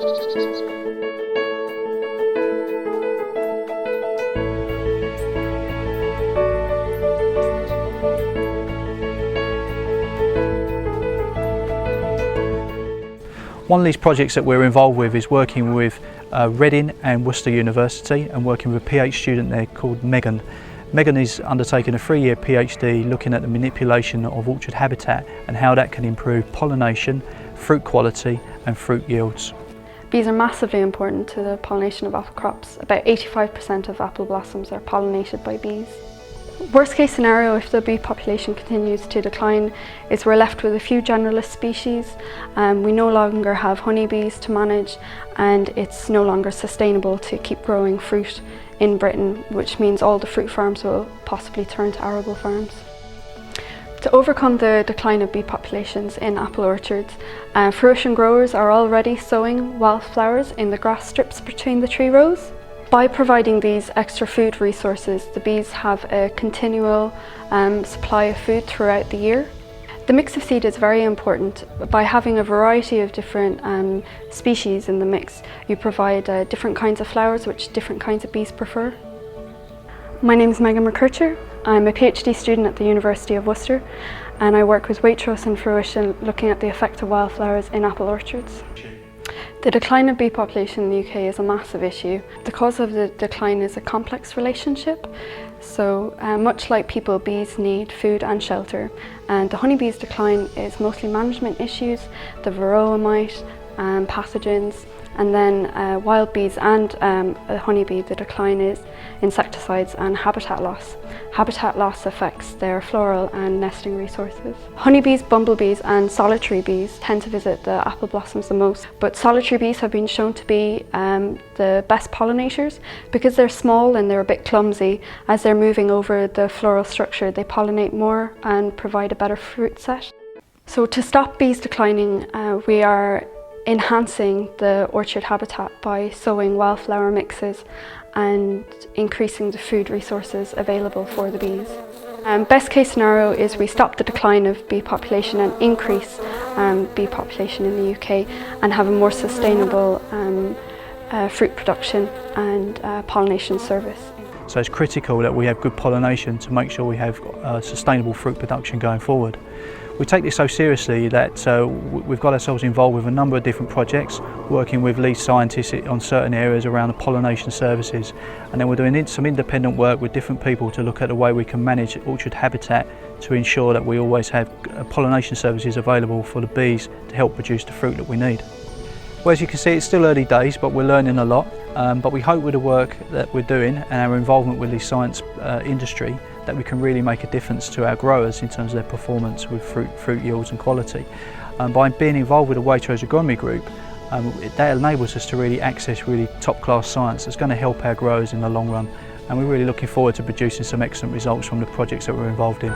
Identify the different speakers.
Speaker 1: One of these projects that we're involved with is working with Reading and Worcester University and working with a PhD student there called Megan. Megan is undertaking a 3-year PhD looking at the manipulation of orchard habitat and how that can improve pollination, fruit quality and fruit yields.
Speaker 2: Bees are massively important to the pollination of apple crops. About 85% of apple blossoms are pollinated by bees. Worst case scenario, if the bee population continues to decline, is we're left with a few generalist species. We no longer have honeybees to manage, and it's no longer sustainable to keep growing fruit in Britain, which means all the fruit farms will possibly turn to arable farms. To overcome the decline of bee populations in apple orchards, fruition growers are already sowing wildflowers in the grass strips between the tree rows. By providing these extra food resources, the bees have a continual supply of food throughout the year. The mix of seed is very important. By having a variety of different species in the mix, you provide different kinds of flowers which different kinds of bees prefer. My name is Megan McKercher. I'm a PhD student at the University of Worcester, and I work with Waitrose and Fruition looking at the effect of wildflowers in apple orchards. The decline of bee population in the UK is a massive issue. The cause of the decline is a complex relationship. So much like people, bees need food and shelter. And the honeybee's decline is mostly management issues, the varroa mite, pathogens, and then wild bees and the honeybee, the decline is insecticides and habitat loss. Habitat loss affects their floral and nesting resources. Honeybees, bumblebees and solitary bees tend to visit the apple blossoms the most, but solitary bees have been shown to be the best pollinators because they're small and they're a bit clumsy. As they're moving over the floral structure, they pollinate more and provide a better fruit set. So to stop bees declining, we are enhancing the orchard habitat by sowing wildflower mixes and increasing the food resources available for the bees. Best case scenario is we stop the decline of bee population and increase bee population in the UK and have a more sustainable fruit production and pollination service.
Speaker 1: So it's critical that we have good pollination to make sure we have sustainable fruit production going forward. We take this so seriously that we've got ourselves involved with a number of different projects, working with lead scientists on certain areas around the pollination services, and then we're doing some independent work with different people to look at the way we can manage orchard habitat to ensure that we always have pollination services available for the bees to help produce the fruit that we need. Well, as you can see, it's still early days, but we're learning a lot, but we hope with the work that we're doing and our involvement with the science industry that we can really make a difference to our growers in terms of their performance with fruit yields and quality. By being involved with the Waitrose Agronomy Group, that enables us to really access really top-class science that's going to help our growers in the long run, and we're really looking forward to producing some excellent results from the projects that we're involved in.